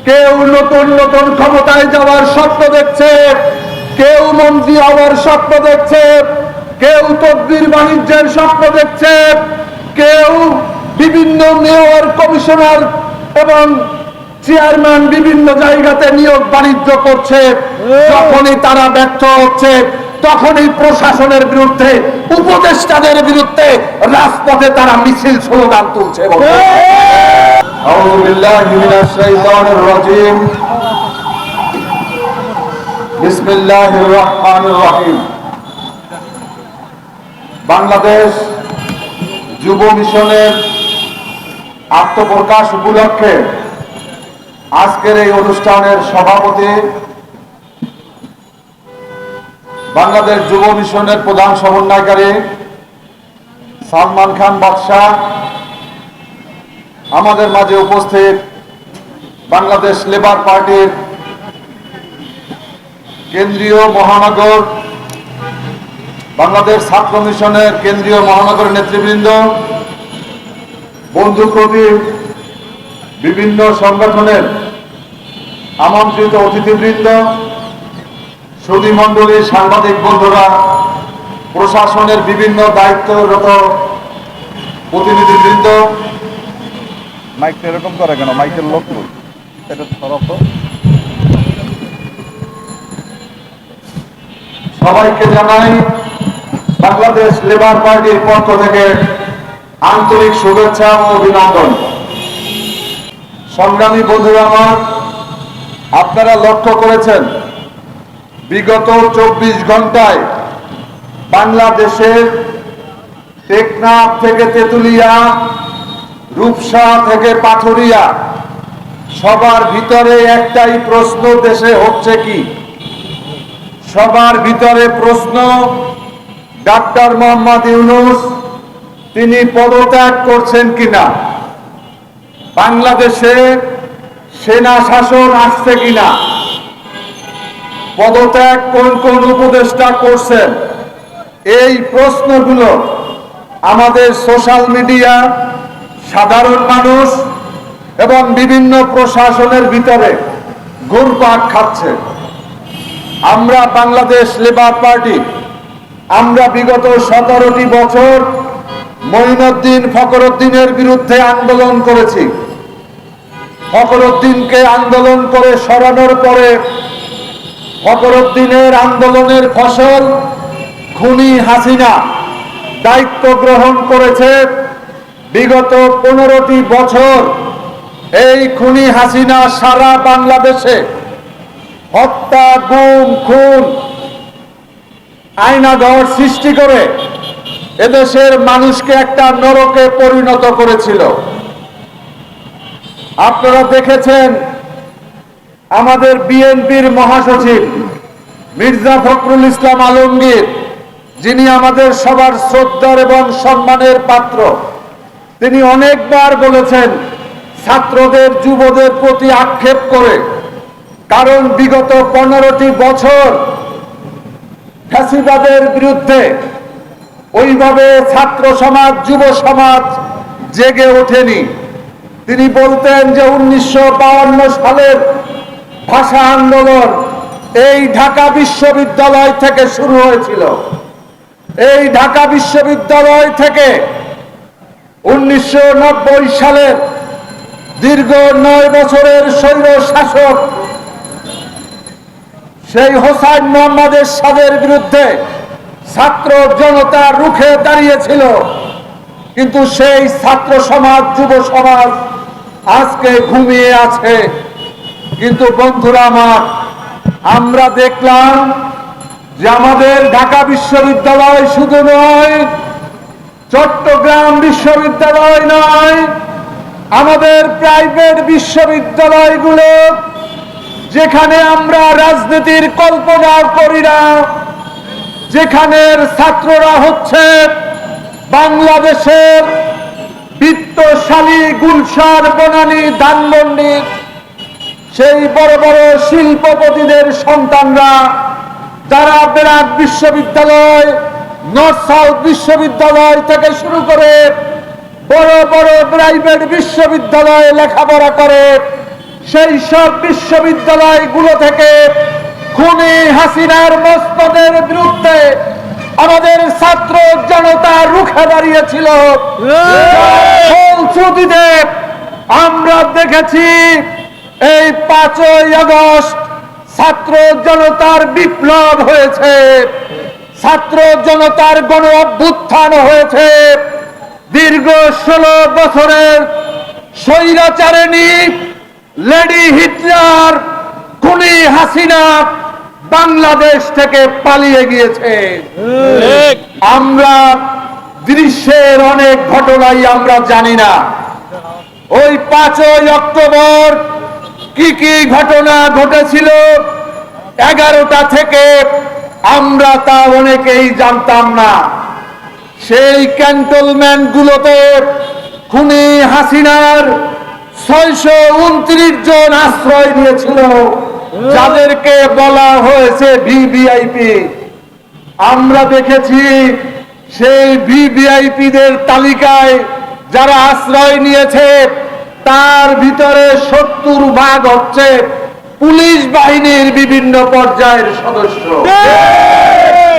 কেউ নতুন নতুন ক্ষমতায় যাওয়ার স্বপ্ন দেখছে, কেউ মন্ত্রী হওয়ার স্বপ্ন দেখছে, কেউ তদবির বাণিজ্যের স্বপ্ন দেখছে, কেউ বিভিন্ন মেয়র, কমিশনার এবং চেয়ারম্যান বিভিন্ন জায়গাতে নিয়োগ বাণিজ্য করছে। যখনই তারা ব্যর্থ হচ্ছে তখনই প্রশাসনের বিরুদ্ধে, উপদেষ্টাদের বিরুদ্ধে রাজপথে তারা মিছিল স্লোগান তুলছে। আউযু বিল্লাহি মিনাশ শাইতানির রাজীম। বিসমিল্লাহির রহমানির রহিম। বাংলাদেশ যুব মিশনের আত্মপ্রকাশ উপলক্ষে আজকের এই অনুষ্ঠানের সভাপতি, বাংলাদেশ যুব মিশনের প্রধান সমন্বয়কারী সালমান খান বাদশাহ, আমাদের মাঝে উপস্থিত বাংলাদেশ লেবার পার্টির কেন্দ্রীয় মহানগর, বাংলাদেশ ছাত্র মিশনের কেন্দ্রীয় মহানগর নেতৃবৃন্দ, বন্ধু প্রতিম, বিভিন্ন সংগঠনের আমন্ত্রিত অতিথিবৃন্দ, সুধী মণ্ডলী, সাংবাদিক বন্ধুরা, প্রশাসনের বিভিন্ন দায়িত্বরত প্রতিনিধিবৃন্দ। মাইকটা এরকম করে কেন? মাইকের লোক এটা সরব। সবাইকে জানাই বাংলাদেশ লেবার পার্টির পক্ষ থেকে আন্তরিক শুভেচ্ছা ও অভিনন্দন। সংগ্রামী বন্ধুরা আমার, আপনারা লক্ষ্য করেছেন বিগত 24 ঘন্টায় বাংলাদেশের টেকনাফ থেকে তেতুলিয়া, রূপসা থেকে পাথুরিয়া, সবার ভিতরে একটাই প্রশ্ন দেশে হচ্ছে কি? সবার ভিতরে প্রশ্ন, ডাক্তার মোহাম্মদ ইউনূস তিনি পদত্যাগ করছেন কিনা, বাংলাদেশে সেনা শাসন আসছে কিনা, পদত্যাগ কোন কোন উপদেষ্টা করছেন। এই প্রশ্নগুলো আমাদের সোশ্যাল মিডিয়া, সাধারণ মানুষ এবং বিভিন্ন প্রশাসনের ভিতরে ঘুরপাক খাচ্ছে। আমরা বাংলাদেশ লেবার পার্টি, আমরা বিগত 17টি বছর মঈনুদ্দিন ফখরুদ্দিনের বিরুদ্ধে আন্দোলন করেছি। ফখরুদ্দিনকে আন্দোলন করে সরানোর পরে ফখরুদ্দিনের আন্দোলনের ফসল খুনি হাসিনা দায়িত্ব গ্রহণ করেছে। বিগত 15টি বছর এই খুনি হাসিনা সারা বাংলাদেশে হত্যা, গুম, খুন, আয়নাঘর সৃষ্টি করে এদেশের মানুষকে একটা নরকে পরিণত করেছিল। আপনারা দেখেছেন আমাদের বিএনপির মহাসচিব মির্জা ফখরুল ইসলাম আলমগীর, যিনি আমাদের সবার শ্রদ্ধার এবং সম্মানের পাত্র, তিনি অনেকবার বলেছেন ছাত্রদের, যুবদের প্রতি আক্ষেপ করে, কারণ বিগত 15টি বছর ফ্যাসিবাদের বিরুদ্ধে ওইভাবে ছাত্র সমাজ, যুব সমাজ জেগে ওঠেনি। তিনি বলতেন যে 1952 সালের ভাষা আন্দোলন এই ঢাকা বিশ্ববিদ্যালয় থেকে শুরু হয়েছিল। এই ঢাকা বিশ্ববিদ্যালয় থেকে 1990 সালের দীর্ঘ 9 বছরের স্বৈর শাসক সেই হোসাইন মোহাম্মদ এরশাদের বিরুদ্ধে ছাত্র জনতা রুখে দাঁড়িয়েছিল। কিন্তু সেই ছাত্র সমাজ, যুব সমাজ আজকে ঘুমিয়ে আছে। কিন্তু বন্ধুরা আমার, আমরা দেখলাম যে আমাদের ঢাকা বিশ্ববিদ্যালয় শুধু নয়, চট্টগ্রাম বিশ্ববিদ্যালয় নয়, আমাদের প্রাইভেট বিশ্ববিদ্যালয়গুলো, যেখানে আমরা রাজনীতির কল্পনা করি না, যেখানের ছাত্ররা হচ্ছে বাংলাদেশের বিত্তশালী গুলশান, বনানী, ধানমন্ডি সেই বড় বড় শিল্পপতিদের সন্তানরা, যারা ব্র্যাক বিশ্ববিদ্যালয়, নর্থ সাউথ বিশ্ববিদ্যালয় থেকে শুরু করে বড় বড় প্রাইভেট বিশ্ববিদ্যালয়ে লেখাপড়া করে, সেই সব বিশ্ববিদ্যালয়গুলো থেকে খুনি হাসিনার মস্তদের বিরুদ্ধে আমাদের ছাত্র জনতা রুখে দাঁড়িয়েছিল। ফলশ্রুতিতে আমরা দেখেছি এই 5ই আগস্ট ছাত্র জনতার বিপ্লব হয়েছে, ছাত্র জনতার গণ অভ্যুত্থান হয়েছে। দীর্ঘ 16 বছরের স্বৈরাচারিণী লেডি হিটলার খুনি হাসিনা বাংলাদেশ থেকে পালিয়ে গিয়েছে। আমরা দৃশ্যের অনেক ঘটনাই আমরা জানি না। ওই 5ই অক্টোবর কি কি ঘটনা ঘটেছিল 11টা থেকে আমরা তা অনেকেই জানতাম না। সেই ক্যান্টনমেন্ট গুলোতে খুনি হাসিনার 629 জন আশ্রয় নিয়েছিল, যাদেরকে বলা হয়েছে ভিভিআইপি। আমরা দেখেছি সেই ভিভিআইপিদের তালিকায় যারা আশ্রয় নিয়েছে তার ভিতরে 70% হচ্ছে পুলিশ বাহিনীর বিভিন্ন পর্যায়ের সদস্য,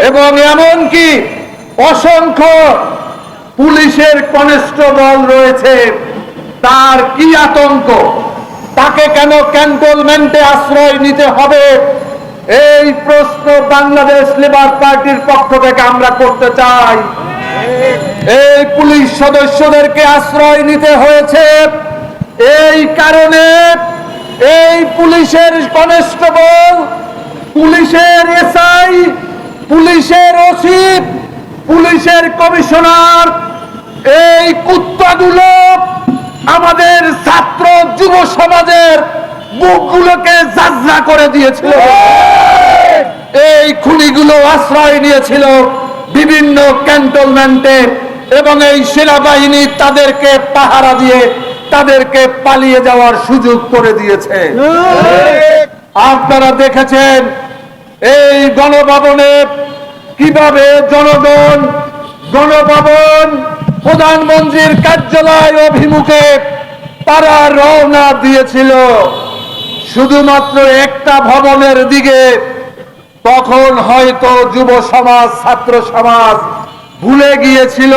এবং এমনকি অসংখ্য পুলিশের কনস্টেবল রয়েছে। তার কি আতঙ্ক, তাকে কেন ক্যান্টনমেন্টে আশ্রয় নিতে হবে, এই প্রশ্ন বাংলাদেশ লেবার পার্টির পক্ষ থেকে আমরা করতে চাই। এই পুলিশ সদস্যদেরকে আশ্রয় নিতে হয়েছে এই কারণে এই পুলিশের কনস্টেবল, পুলিশের এসআই, পুলিশের ওসি, পুলিশের কমিশনার, এই কুত্তাগুলো আমাদের ছাত্র যুব সমাজের বুকগুলোকে জাজরা করে দিয়েছিল। এই খুনিগুলো আশ্রয় নিয়েছিল বিভিন্ন ক্যান্টনমেন্টে, এবং এই সেনাবাহিনী তাদেরকে পাহারা দিয়ে তাদেরকে পালিয়ে যাওয়ার সুযোগ করে দিয়েছে। আপনারা দেখেছেন এই গণভবনে কিভাবে জনগণ গণভবন প্রধানমন্ত্রীর কার্যালয় অভিমুখে তারা রওনা দিয়েছিল শুধুমাত্র একটা ভবনের দিকে। তখন হয়তো যুব সমাজ, ছাত্র সমাজ ভুলে গিয়েছিল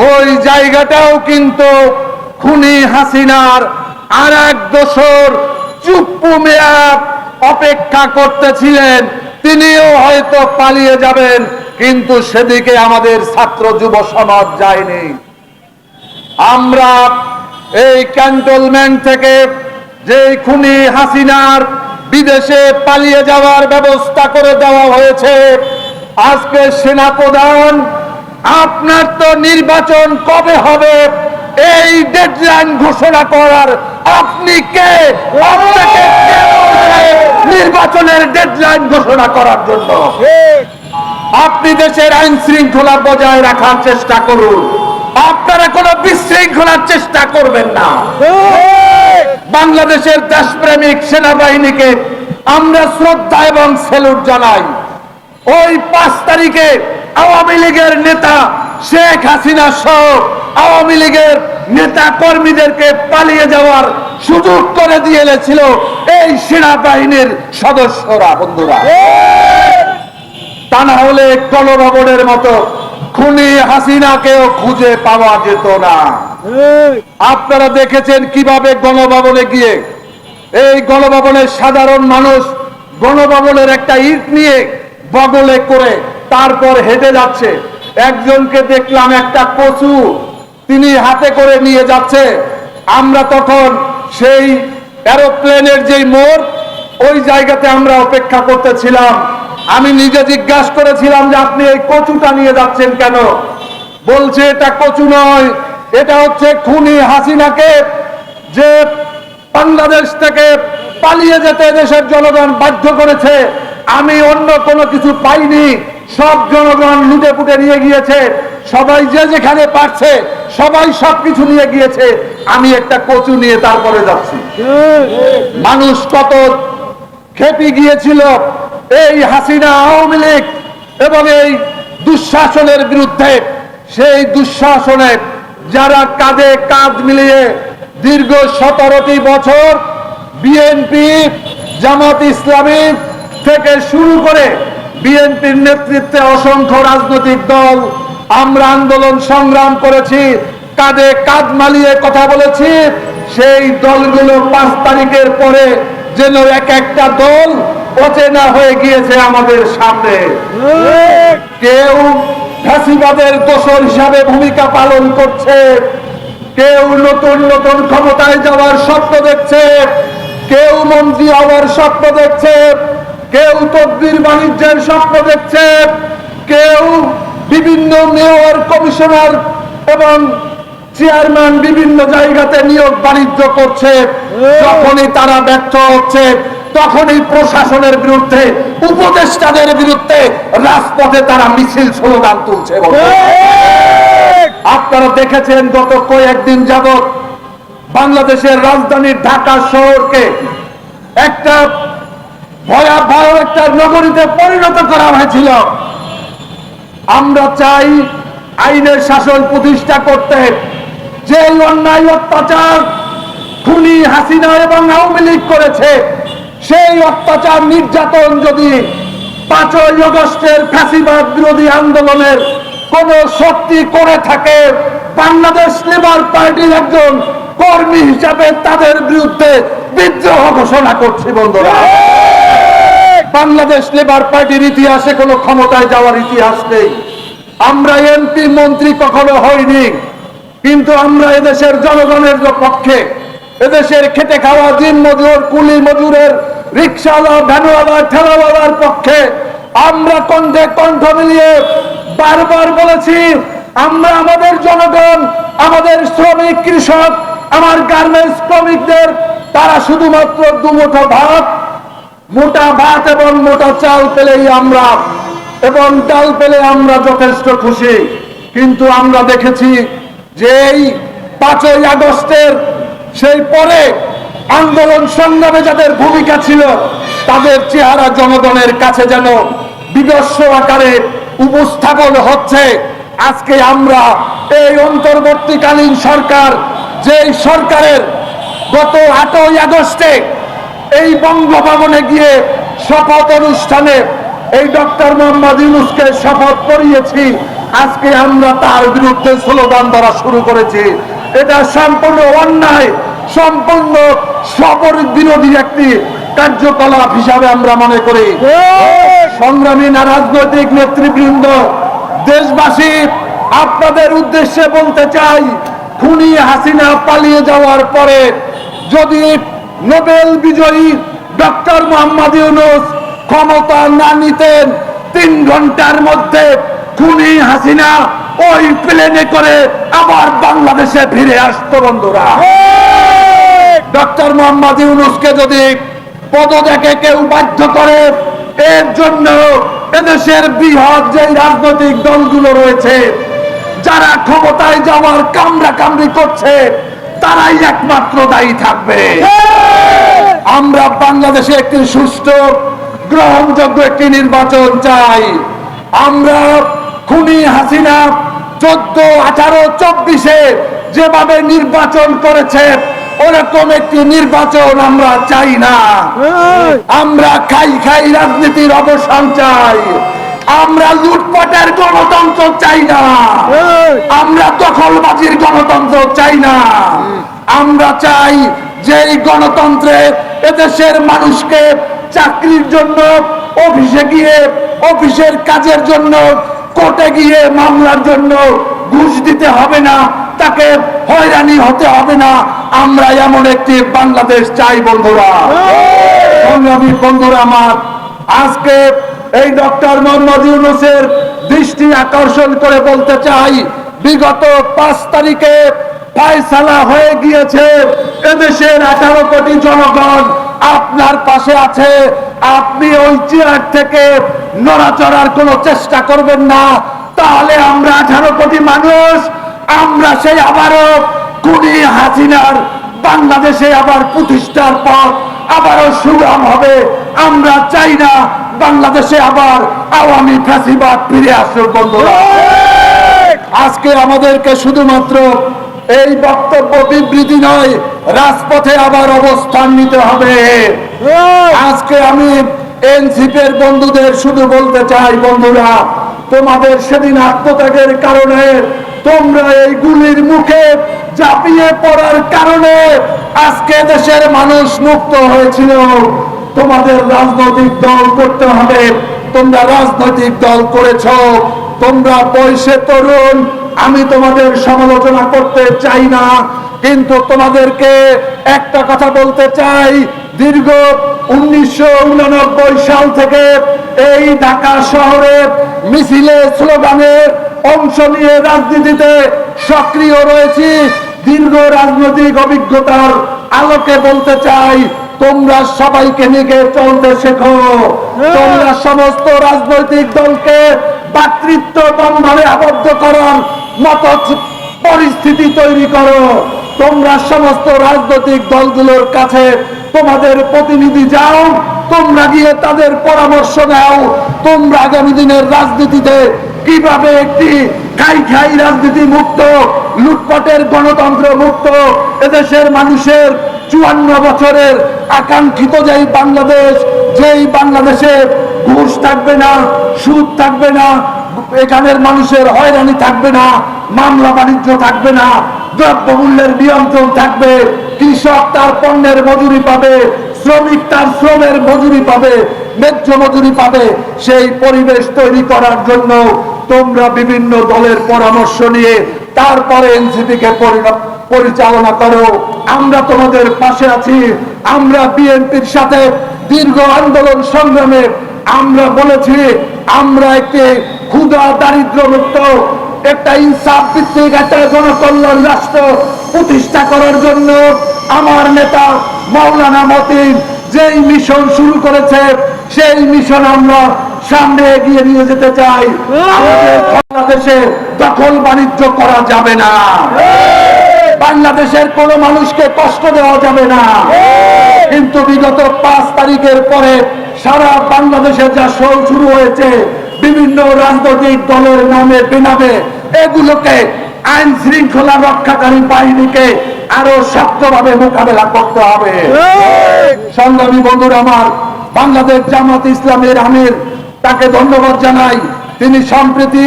ওই জায়গাটাও কিন্তু খুনি হাসিনার আর এক দোসর চুপ্পু মিয়া অপেক্ষা করতেছিলেন। তিনিও হয়তো পালিয়ে যাবেন, কিন্তু সেদিকে আমাদের ছাত্র যুব সমাজ যায়নি। আমরা এই ক্যান্টনমেন্ট থেকে যে খুনি হাসিনার বিদেশে পালিয়ে যাওয়ার ব্যবস্থা করে দেওয়া হয়েছে, আজকে সেনাপ্রধান আপনার তো নির্বাচন কবে হবে এই ডেডলাইন ঘোষণা করার আপনি কে? আপনাকে কে বলছে নির্বাচনের ডেডলাইন ঘোষণা করার জন্য? আপনি দেশের আইন শৃঙ্খলা বজায় রাখার চেষ্টা করুন, আপনারা কোনো বিশৃঙ্খলার চেষ্টা করবেন না। বাংলাদেশের দেশপ্রেমিক সেনাবাহিনীকে আমরা শ্রদ্ধা এবং স্যালুট জানাই। ওই 5 তারিখে আওয়ামী লীগের নেতা শেখ হাসিনা সহ আওয়ামী লীগের নেতা কর্মীদেরকে পালিয়ে যাওয়ার সুযোগ করে দিয়েছিল এই সেনাবাহিনীর সদস্যরা। বন্ধুরা, তা না হলে গণভবনের মতো খুনি হাসিনাকেও খুঁজে পাওয়া যেত না। আপনারা দেখেছেন কিভাবে গণভবনে গিয়ে এই গণভবনের সাধারণ মানুষ গণভবনের একটা ইট নিয়ে বগলে করে তারপর হেঁটে যাচ্ছে। একজনকে দেখলাম একটা কচু তিনি হাতে করে নিয়ে যাচ্ছে। আমরা তখন সেই এরোপ্লেনের যে মোড়, ওই জায়গাতে আমরা অপেক্ষা করতেছিলাম। আমি নিজে জিজ্ঞাসা করেছিলাম যে আপনি এই কচুটা নিয়ে যাচ্ছেন কেন? বলছে এটা কচু নয়, এটা হচ্ছে খুনি হাসিনাকে যে বাংলাদেশ থেকে পালিয়ে যেতে দেশের জনগণ বাধ্য করেছে। আমি অন্য কোনো কিছু পাইনি, সব জনগণ লুটে পুটে নিয়ে গিয়েছে, সবাই যে যেখানে পারছে সবাই সবকিছু নিয়ে গিয়েছে, আমি একটা কচু নিয়ে তারপরে যাচ্ছি। মানুষ কত খেপে গিয়েছিল এই হাসিনা, আওয়ামী লীগ এবং এই দুঃশাসনের বিরুদ্ধে। সেই দুঃশাসনে যারা কাঁধে কাঁধ মিলিয়ে দীর্ঘ 17টি বছর বিএনপি, জামাত ইসলামী থেকে শুরু করে বিএনপির নেতৃত্বে অসংখ্য রাজনৈতিক দল আমরা আন্দোলন সংগ্রাম করেছি, কাঁধে কাঁধ মালিয়ে কথা বলেছি। সেই দলগুলো 5 তারিখের পরে যেন এক একটা দল অচেনা হয়ে গিয়েছে আমাদের সামনে। কেউ ফ্যাসিবাদের দোসর হিসাবে ভূমিকা পালন করছে, কেউ নতুন নতুন ক্ষমতায় যাওয়ার স্বপ্ন দেখছে, কেউ মন্ত্রী হওয়ার স্বপ্ন দেখছে, কেউ তদবির বাণিজ্যের স্বপ্ন দেখছে, কেউ বিভিন্ন মেয়র, কমিশনার এবং চেয়ারম্যান বিভিন্ন জায়গাতে নিয়োগ বাণিজ্য করছে। যখনই তারা ব্যর্থ হচ্ছে তখনই প্রশাসনের বিরুদ্ধে, উপদেষ্টাদের বিরুদ্ধে রাজপথে তারা মিছিল স্লোগান তুলছে। আপনারা দেখেছেন গত কয়েকদিন যাবৎ বাংলাদেশের রাজধানী ঢাকা শহরকে একটা ভয়াবহ একটা নগরীতে পরিণত করা হয়েছিল। আমরা চাই আইনের শাসন প্রতিষ্ঠা করতে। যে অন্যায় অত্যাচার খুনি হাসিনা এবং আওয়ামী লীগ করেছে, সেই অত্যাচার নির্যাতন যদি 5ই আগস্টের ফ্যাসিবাদ বিরোধী আন্দোলনের কোন শক্তি করে থাকে, বাংলাদেশ লেবার পার্টির একজন কর্মী হিসাবে তাদের বিরুদ্ধে বিদ্রোহ ঘোষণা করছি। বন্ধুরা, বাংলাদেশ লেবার পার্টির ইতিহাসে কোনো ক্ষমতায় যাওয়ার ইতিহাস নেই। আমরা এমপি মন্ত্রী কখনো হইনি, কিন্তু আমরা এদেশের জনগণের পক্ষে, এদেশের খেটে খাওয়া দিন মজুর, কুলি মজুরের, রিক্সাওয়ালা, ভ্যানওয়ালা, ঠেলাওয়ালার পক্ষে আমরা কণ্ঠে কণ্ঠ মিলিয়ে বারবার বলেছি, আমরা আমাদের জনগণ, আমাদের শ্রমিক, কৃষক, আমার গার্মেন্টস শ্রমিকদের, তারা শুধুমাত্র দুমুঠো ভাত, মোটা ভাত এবং মোটা চাল পেলেই আমরা, এবং ডাল পেলে আমরা যথেষ্ট খুশি। কিন্তু আমরা দেখেছি যে এই 5ই আগস্টের সেই পরে আন্দোলন সংগ্রামে যাদের ভূমিকা ছিল, তাদের চেহারা জনগণের কাছে যেন বিভৎস আকারে উপস্থাপন হচ্ছে। আজকে আমরা এই অন্তর্বর্তীকালীন সরকার, যেই সরকারের গত 8ই আগস্টে এই বঙ্গভবনে গিয়ে শপথ অনুষ্ঠানে এই ডক্টর মোহাম্মদ ইউনূসকে শপথ করিয়েছি, আজকে আমরা তার বিরুদ্ধে স্লোগান ধরা শুরু করেছি। এটা সম্পূর্ণ অন্যায়, সম্পূর্ণ সপরিক বিরোধী একটি কার্যকলাপ হিসাবে আমরা মনে করি। সংগ্রামী না রাজনৈতিক নেতৃবৃন্দ, দেশবাসী, আপনাদের উদ্দেশ্যে বলতে চাই, খুনি হাসিনা পালিয়ে যাওয়ার পরে যদি নোবেল বিজয়ী ডক্টর মোহাম্মদ ইউনূস ক্ষমতা না নিতেন, 3 ঘন্টার মধ্যে খুনি হাসিনা ওই প্লেনে করে আবার বাংলাদেশে ফিরে আসতো। বন্ধুরা, ডক্টর মোহাম্মদ ইউনূসকে যদি পদত্যাগে কেউ বাধ্য করে, এর জন্য এদেশের বৃহৎ যে রাজনৈতিক দলগুলো রয়েছে, যারা ক্ষমতায় যাওয়ার কামড়াকামড়ি করছে, তারাই একমাত্র দায়ী থাকবে। আমরা বাংলাদেশে একটি সুষ্ঠু, গ্রহণযোগ্য একটি নির্বাচন চাই। আমরা খুনি হাসিনা 14, 18, 24-এ যেভাবে নির্বাচন করেছে, ওরকম একটি নির্বাচন আমরা চাই না। আমরা খাই খাই রাজনীতির অবসান চাই। আমরা লুটপাটের গণতন্ত্র চাই না। আমরা দখলবাজির গণতন্ত্র চাই না। আমরা চাই যে এই গণতন্ত্রে এদেশের মানুষকে চাকরির জন্য অফিসে গিয়ে, অফিসের কাজের জন্য কোর্টে গিয়ে মামলার জন্য ঘুষ দিতে হবে না, তাকে হয়রানি হতে হবে না। আমরা এমন একটি বাংলাদেশ চাই। বন্ধুরা, সংগ্রামী বন্ধুরা আমার, আজকে এই ডক্টর মোহাম্মদ ইউনূসের দৃষ্টি আকর্ষণ করে বলতে চাই, বিগত 5 তারিখে ফয়সালা হয়ে গিয়েছে। এদেশের 18 কোটি জনগণ আপনার পাশে আছে। আপনি ওই চেয়ার থেকে নড়াচড়ার কোনো চেষ্টা করবেন না, তাহলে আমরা 18 কোটি মানুষ, আমরা সেই আবারও খুনি হাসিনার বাংলাদেশে আবার প্রতিষ্ঠার পর আবারও সুগম হবে। আমরা চাই না বাংলাদেশে আবার আওয়ামী ফ্যাসিবাদ ফিরে আসুক। বন্ধুরা, আজকে আমাদেরকে শুধুমাত্র এই বক্তব্য বিবৃতি নয়, রাজপথে আবার অবস্থান নিতে হবে। আজকে আমি এনসিপির বন্ধুদের শুধু বলতে চাই, বন্ধুরা, তোমাদের সেদিন আত্মত্যাগের কারণে, তোমরা এই গুলির মুখে ঝাঁপিয়ে পড়ার কারণে আজকে দেশের মানুষ মুক্ত হয়েছিল। তোমাদের রাজনৈতিক দল করতে হবে, তোমরা রাজনৈতিক দল করেছো, তোমরা বয়সে তরুণ, আমি তোমাদের সমালোচনা করতে চাই না, কিন্তু তোমাদেরকে একটা কথা বলতে চাই, দীর্ঘ 1989 সাল থেকে এই ঢাকা শহরে মিছিলে স্লোগানে অংশ নিয়ে রাজনীতিতে সক্রিয় রয়েছি। দীর্ঘ রাজনৈতিক অভিজ্ঞতার আলোকে বলতে চাই, তোমরা সবাইকে নিয়ে চলতে শেখো। তোমরা সমস্ত রাজনৈতিক দলকে ভ্রাতৃত্ব বন্ধনে আবদ্ধ করার মতো পরিস্থিতি তৈরি করো। তোমরা সমস্ত রাজনৈতিক দলগুলোর কাছে তোমাদের প্রতিনিধি যাও, তোমরা গিয়ে তাদের পরামর্শ নাও, তোমরা আগামী দিনের রাজনীতিতে কিভাবে একটি খাই রাজনীতি মুক্ত, লুটপাটের গণতন্ত্র মুক্ত এদেশের মানুষের 54 বছরের আকাঙ্ক্ষিত যেই বাংলাদেশ, যেই বাংলাদেশে ঘুষ থাকবে না, সুদ থাকবে না, এখানের মানুষের হয়রানি থাকবে না, মামলা বাণিজ্য থাকবে না, দ্রব্যমূল্যের নিয়ন্ত্রণ থাকবে, কৃষক তার পণ্যের মজুরি পাবে, শ্রমিক তার শ্রমের মজুরি পাবে, ন্যায্য মজুরি পাবে, সেই পরিবেশ তৈরি করার জন্য তোমরা বিভিন্ন দলের পরামর্শ নিয়ে তারপরে এনসিপিকে পরিচালনা করো। আমরা তোমাদের পাশে আছি। আমরা বিএনপির সাথে দীর্ঘ আন্দোলন সংগ্রামে আমরা বলেছি, আমরা একটি ক্ষুধা দারিদ্র মুক্ত, একটা ইনসাফ ভিত্তিক একটা জনকল্যাণ রাষ্ট্র প্রতিষ্ঠা করার জন্য আমার নেতা মাওলানা মতিন যেই মিশন শুরু করেছে, সেই মিশন আমরা সামনে এগিয়ে নিয়ে যেতে চাই। আমাদের বাংলাদেশে দখল বাণিজ্য করা যাবে না, বাংলাদেশের কোন মানুষকে কষ্ট দেওয়া যাবে না। কিন্তু বিগত 5 তারিখের পরে সারা বাংলাদেশে যা শুরু হয়েছে, বিভিন্ন রাজনৈতিক দলের নামে বেনামে, এগুলোকে আইন শৃঙ্খলা রক্ষাকারী বাহিনীকে আরো শক্তভাবে মোকাবেলা করতে হবে। সংগ্রামী বন্ধুরা আমার, বাংলাদেশ জামাত ইসলামের আমির, তাকে ধন্যবাদ জানাই। তিনি সম্প্রতি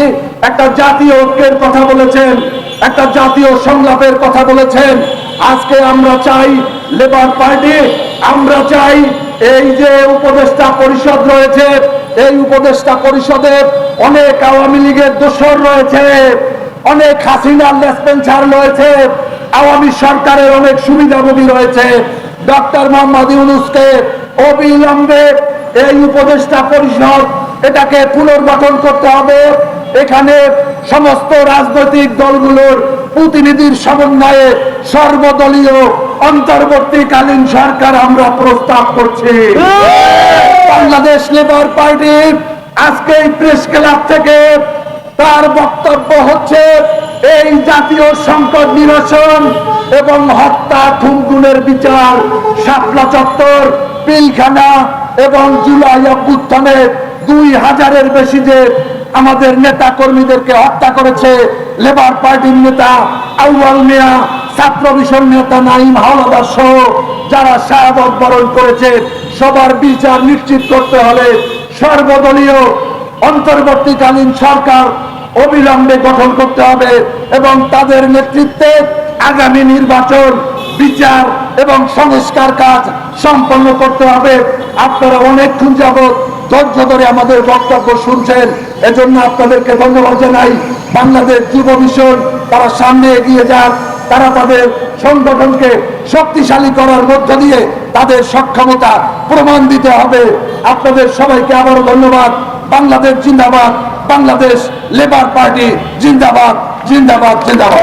একটা জাতীয় ঐক্যের কথা বলেছেন, একটা জাতীয় সংলাপের কথা বলেছেন। আজকে আমরা চাই লেবার পার্টি, আমরা চাই এই যে উপদেষ্টা পরিষদ রয়েছে, এই উপদেষ্টা পরিষদে অনেক আওয়ামী লীগের দোসর রয়েছে, অনেক হাসিনার লেসপেন্সার রয়েছে, আওয়ামী সরকারের অনেক সুবিধাভোগী রয়েছে। ডক্টর মোহাম্মদ ইউনূসকে অবিলম্বে এই উপদেষ্টা পরিষদ এটাকে পুনর্গঠন করতে হবে। এখানে সমস্ত রাজনৈতিক দলগুলোর প্রতিনিধির সমন্বয়ে সর্বদলীয় অন্তর্বর্তীকালীন সরকার আমরা প্রস্তাব করছি। বাংলাদেশ লেবার পার্টি আজকে প্রেস ক্লাব থেকে তার বক্তব্য হচ্ছে, এই জাতীয় সংকট নিরসন এবং হত্যা খুন-গুমের বিচার, শাপলা চত্বর, পিলখানা এবং জুলাই অভ্যুত্থানে 2000-এর বেশি যে আমাদের নেতা কর্মীদেরকে হত্যা করেছে, লেবার পার্টির নেতা আউয়াল মিয়া, ছাত্র মিশন নেতা নাঈম হাওলাদার সহ যারা শাহাদত বরণ করেছে, সবার বিচার নিশ্চিত করতে হলে সর্বদলীয় অন্তর্বর্তীকালীন সরকার অবিলম্বে গঠন করতে হবে এবং তাদের নেতৃত্বে আগামী নির্বাচন, বিচার এবং সংস্কার কাজ সম্পন্ন করতে হবে। আপনারা অনেকক্ষণ যাবৎ ধৈর্য ধরে আমাদের বক্তব্য শুনছেন, এজন্য আপনাদেরকে ধন্যবাদ জানাই। বাংলাদেশ যুব মিশন তারা সামনে এগিয়ে যান, তারা তাদের সংগঠনকে শক্তিশালী করার মধ্য দিয়ে তাদের সক্ষমতা প্রমাণ দিতে হবে। আপনাদের সবাইকে আবারও ধন্যবাদ। বাংলাদেশ জিন্দাবাদ, বাংলাদেশ লেবার পার্টি জিন্দাবাদ, জিন্দাবাদ, জিন্দাবাদ।